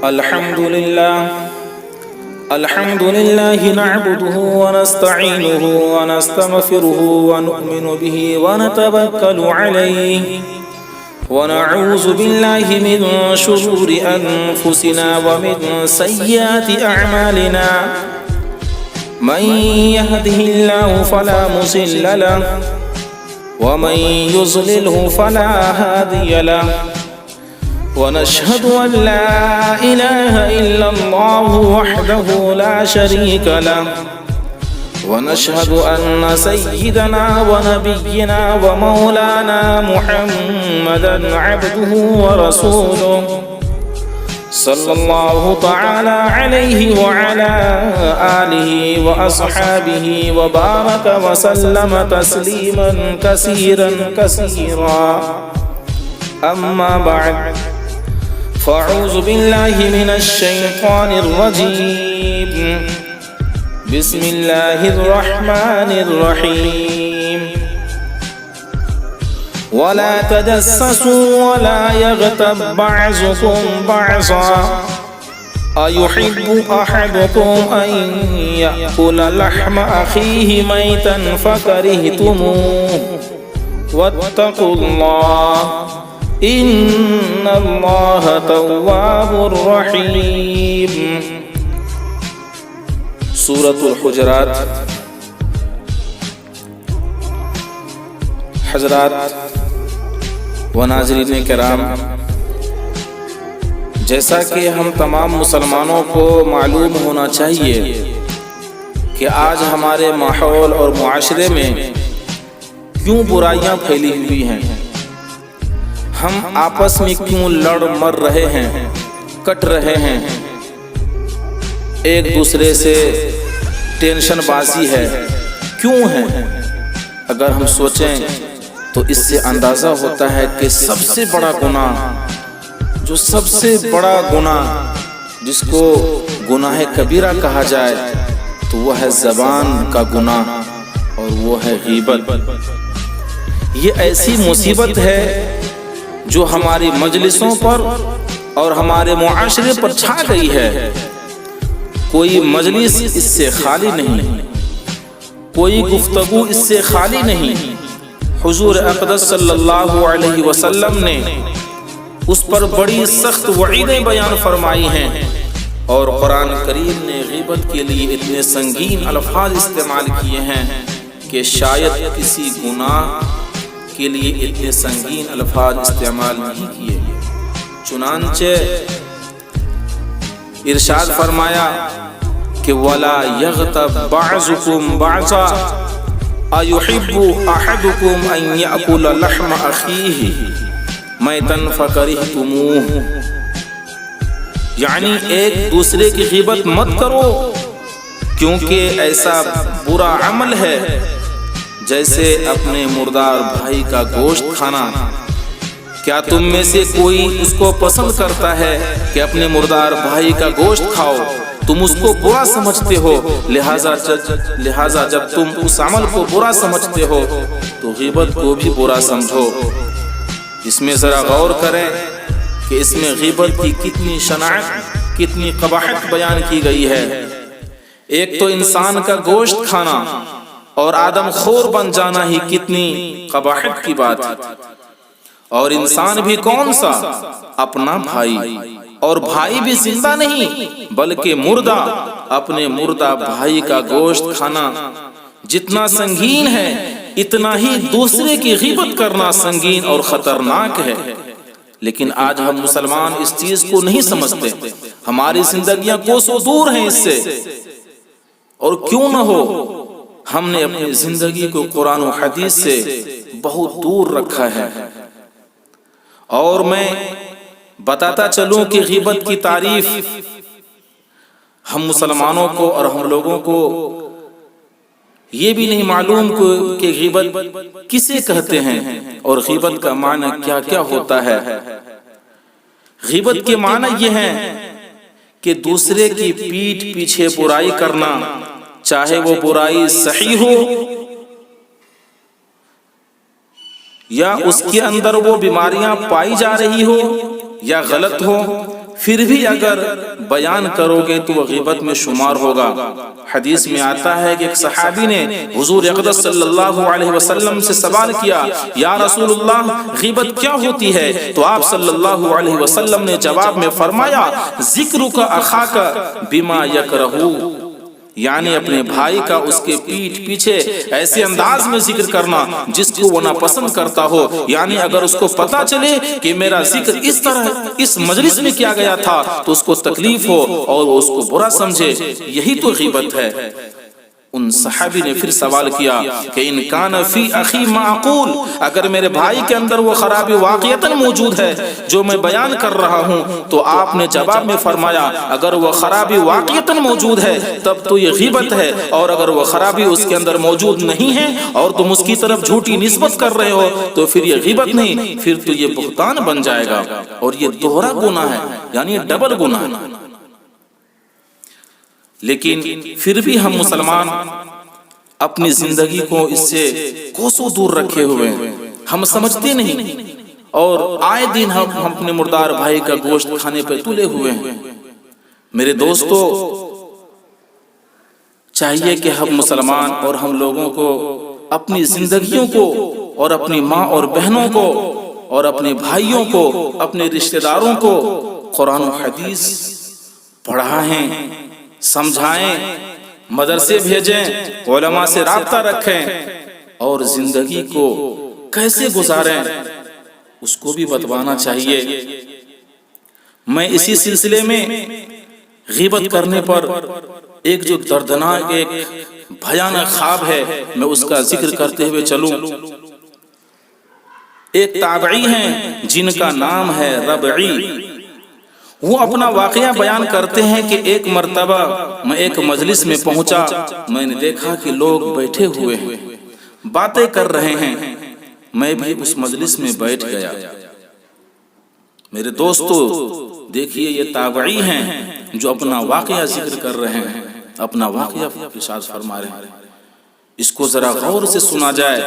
الحمد لله نعبده ونستعينه ونستغفره ونؤمن به ونتوكل عليه ونعوذ بالله من شرور أنفسنا ومن سيئات أعمالنا من يهده الله فلا مضل له ومن يضلله فلا هادي له ونشهد أن لا إله إلا الله وحده لا شريك له ونشهد أن سيدنا ونبينا ومولانا محمدا عبده ورسوله صلى الله تعالى عليه وعلى آله وأصحابه وبارك وسلم تسليما كثيرا أما بعد فأعوذ بالله من الشيطان الرجيم بسم الله الرحمن الرحيم ولا تجسسوا ولا يغتب بعضكم بعضا أيحب أحدكم أن يأكل لحم أخيه ميتا فكرهتموه واتقوا الله إن الله تواب رحيم. سورة الحجرات. حضرات و ناظرین کرام، جیسا کہ ہم تمام مسلمانوں کو معلوم ہونا چاہیے کہ آج ہمارے ماحول اور معاشرے میں کیوں برائیاں پھیلی ہوئی ہیں، ہم آپس میں کیوں لڑ مر رہے ہیں، کٹ رہے ہیں، ایک دوسرے سے ٹینشن بازی ہے، کیوں ہے؟ اگر ہم سوچیں تو اس سے اندازہ ہوتا ہے کہ سب سے بڑا گناہ، جو سب سے بڑا گناہ جس کو گناہ کبیرہ کہا جائے تو وہ ہے زبان کا گناہ، اور وہ ہے غیبت. یہ ایسی مصیبت ہے جو ہماری مجلسوں پر اور ہمارے معاشرے پر چھا گئی ہے. کوئی مجلس اس سے خالی نہیں، کوئی گفتگو اس سے خالی نہیں. حضور اقدس صلی اللہ علیہ وسلم نے اس پر بڑی سخت وعیدیں بیان فرمائی ہیں، اور قرآن کریم نے غیبت کے لیے اتنے سنگین الفاظ استعمال کیے ہیں کہ شاید کسی گناہ کے لیے اتنے سنگین الفاظ استعمال نہیں کیے. چنانچہ ارشاد فرمایا کہ وَلَا يَغْتَبْ بَعْضُكُمْ بَعْضًا أَيُحِبُّ أَحَدُكُمْ أَنْ يَأْكُلَ لَحْمَ أَخِيهِ مَيْتًا فَكَرِهْتُمُوهُ. یعنی ایک دوسرے کی غیبت مت کرو، کیونکہ ایسا برا عمل ہے جیسے اپنے مردار بھائی کا گوشت کھانا. کیا تم میں سے کوئی اس کو پسند کرتا ہے کہ اپنے مردار بھائی کا گوشت کھاؤ؟ تم اس کو برا سمجھتے ہو، لہذا جب تم اس عمل کو برا سمجھتے ہو تو غیبت کو بھی برا سمجھو. اس میں ذرا غور کریں کہ اس میں غیبت کی کتنی شناعت، کتنی قباحت بیان کی گئی ہے. ایک تو انسان کا گوشت کھانا اور آدم خور بن جانا ہی کتنی قباحت کی بات ہے. اور انسان بھی کون سا؟ اپنا بھائی، اور بھائی بھی زندہ نہیں بلکہ مردہ. اپنے مردہ بھائی کا گوشت کھانا جتنا سنگین ہے، اتنا ہی دوسرے کی غیبت کرنا سنگین اور خطرناک ہے. لیکن آج ہم مسلمان اس چیز کو نہیں سمجھتے. ہماری زندگیاں کوسوں دور ہیں اس سے. اور کیوں نہ ہو، ہم نے اپنی زندگی کو قرآن و حدیث سے بہت دور رکھا ہے. اور میں بتاتا چلوں کہ غیبت کی تعریف ہم مسلمانوں کو اور ہم لوگوں کو یہ بھی نہیں معلوم کہ غیبت کسے کہتے ہیں اور غیبت کا معنی کیا کیا ہوتا ہے. غیبت کے معنی یہ ہیں کہ دوسرے کی پیٹھ پیچھے برائی کرنا، چاہے وہ برائی صحیح ہو یا اس کے اندر وہ بیماریاں پائی جا رہی ہو یا غلط ہو پھر بھی اگر بیان کرو گے تو وہ غیبت میں شمار ہوگا۔ حدیث میں آتا ہے کہ ایک صحابی نے حضور اقدس صلی اللہ علیہ وسلم سے سوال کیا، یا رسول اللہ غیبت کیا ہوتی ہے؟ تو آپ صلی اللہ علیہ وسلم نے جواب میں فرمایا، ذکرک اخاک بما یکرہ، یعنی اپنے بھائی کا اس کے پیٹھ پیچھے ایسے انداز میں ذکر کرنا جس کو وہ ناپسند کرتا ہو، یعنی اگر اس کو پتا چلے کہ میرا ذکر اس طرح اس مجلس میں کیا گیا تھا تو اس کو تکلیف ہو اور وہ اس کو برا سمجھے، یہی تو غیبت ہے۔ ان صحابی نے پھر سوال کیا کہ ان کان فی اخی معقول، اگر میرے بھائی کے اندر وہ خرابی واقعتاً موجود ہے جو میں بیان کر رہا ہوں، تو آپ نے جواب میں فرمایا اگر وہ خرابی واقعتاً موجود ہے تب تو یہ غیبت ہے، اور اگر وہ خرابی اس کے اندر موجود نہیں ہے اور تم اس کی طرف جھوٹی نسبت کر رہے ہو تو پھر یہ غیبت نہیں، پھر تو یہ بہتان بن جائے گا، اور یہ دوہرا گناہ ہے، یعنی ڈبل گناہ ہے۔ لیکن پھر بھی ہم مسلمان اپنی زندگی کو اس سے کوسوں دور رکھے ہوئے ہیں، ہم سمجھتے نہیں، اور آئے دن ہم اپنے مردار بھائی کا گوشت کھانے پہ تلے ہوئے ہیں۔ میرے دوستو، چاہیے کہ ہم مسلمان اور ہم لوگوں کو اپنی زندگیوں کو اور اپنی ماں اور بہنوں کو اور اپنے بھائیوں کو، اپنے رشتہ داروں کو قرآن و حدیث پڑھائیں، سمجھائیں، مدرسے بھیجیں، علماء سے رابطہ رکھیں، اور زندگی کو کیسے گزاریں اس کو بھی بتوانا چاہیے۔ میں اسی سلسلے میں غیبت کرنے پر ایک جو دردناک ایک بھیانک خواب ہے میں اس کا ذکر کرتے ہوئے چلوں۔ ایک تابعی ہیں جن کا نام ہے ربعی، وہ اپنا واقعہ بیان کرتے ہیں کہ ایک مرتبہ میں ایک مجلس میں پہنچا، میں نے دیکھا کہ لوگ بیٹھے ہوئے ہیں، باتیں کر رہے ہیں، میں بھی اس مجلس میں بیٹھ گیا۔ میرے دوستو دیکھیے، یہ تابعی ہیں جو اپنا واقعہ ذکر کر رہے ہیں، اپنا واقعہ ارشاد فرما رہے ہیں۔ اس کو ذرا غور سے سنا جائے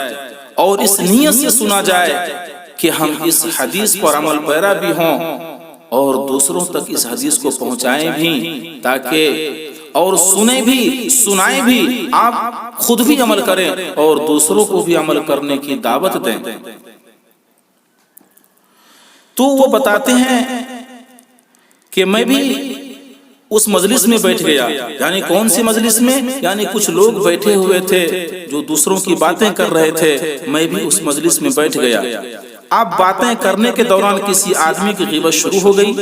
اور اس نیت سے سنا جائے کہ ہم اس حدیث پر عمل پیرا بھی ہوں اور دوسروں تک اس حدیث کو پہنچائیں بھی، تاکہ اور سنیں بھی سنائیں بھی، آپ خود بھی عمل کریں اور دوسروں کو بھی عمل کرنے کی دعوت دیں۔ تو وہ بتاتے ہیں کہ میں بھی اس مجلس میں بیٹھ گیا، یعنی کون سی مجلس میں؟ یعنی کچھ لوگ بیٹھے ہوئے تھے جو دوسروں کی باتیں کر رہے تھے، میں بھی اس مجلس میں بیٹھ گیا۔ اب باتیں کرنے کے دوران کسی آدمی کی غیبت شروع ہو گئی۔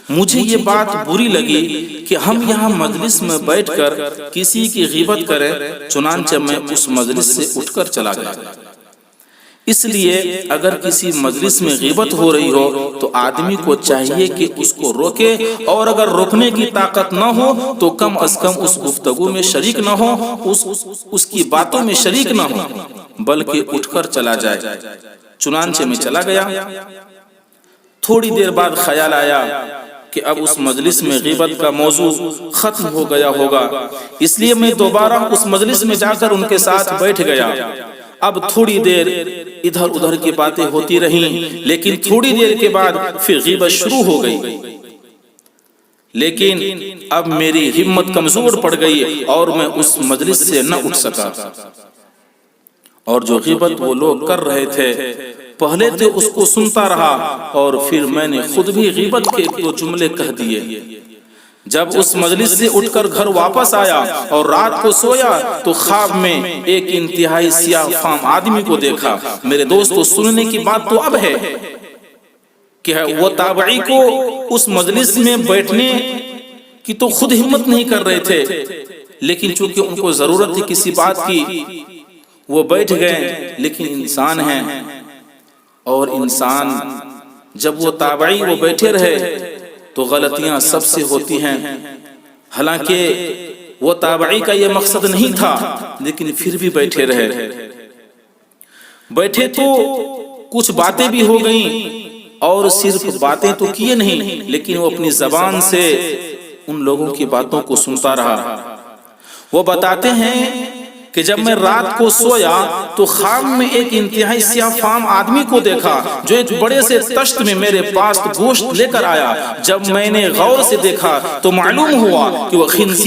مجھے یہ بات بری لگی کہ ہم یہاں مجلس میں بیٹھ کر کسی کی غیبت کریں، چنانچہ میں اس مجلس سے اٹھ کر چلا گیا۔ اس لیے اگر کسی مجلس میں غیبت ہو رہی ہو تو آدمی کو چاہیے کہ اس کو روکے، اور اگر روکنے کی طاقت نہ ہو تو کم از کم اس گفتگو میں شریک نہ ہو، اس کی باتوں میں شریک نہ ہو، بلکہ اٹھ کر چلا جائے۔ چنانچہ میں چلا گیا۔ تھوڑی دیر بعد خیال آیا کہ اب اس مجلس میں غیبت کا موضوع ختم ہو گیا ہوگا، اس لیے میں دوبارہ اس مجلس میں جا کر ان کے ساتھ بیٹھ گیا۔ اب تھوڑی دیر ادھر ادھر کی باتیں ہوتی رہیں، لیکن تھوڑی دیر کے بعد پھر غیبت شروع ہو گئی۔ لیکن اب میری ہمت کمزور پڑ گئی اور میں اس مجلس سے نہ اٹھ سکا، اور جو غیبت وہ لوگ کر رہے تھے پہلے تو اس کو سنتا رہا، اور پھر میں نے خود بھی غیبت کے دو جملے کہہ دیے۔ جب اس مجلس سے اٹھ کر گھر واپس آیا اور رات کو سویا تو خواب میں ایک انتہائی سیاہ فام آدمی کو دیکھا۔ میرے دوستو سننے کی بات تو اب ہے کہ وہ تابعی کو اس مجلس میں بیٹھنے کی تو خود ہمت نہیں کر رہے تھے، لیکن چونکہ ان کو ضرورت تھی کسی بات کی وہ بیٹھ گئے۔ لیکن انسان ہیں، اور انسان جب وہ تابعی وہ بیٹھے رہے تو غلطیاں سب سے ہوتی ہیں۔ حالانکہ وہ تابعی کا یہ مقصد نہیں تھا، لیکن پھر بھی بیٹھے رہے۔ بیٹھے تو کچھ باتیں بھی ہو گئیں، اور صرف باتیں تو کیے نہیں، لیکن وہ اپنی زبان سے ان لوگوں کی باتوں کو سنتا رہا۔ وہ بتاتے ہیں کہ جب میں رات کو سویا تو خواب میں ایک انتہائی سیاہ فام آدمی کو دیکھا جو ایک بڑے سے تشت میں میرے پاس گوشت لے کر آیا۔ جب میں نے غور سے دیکھا تو معلوم ہوا کہ وہ خنزیر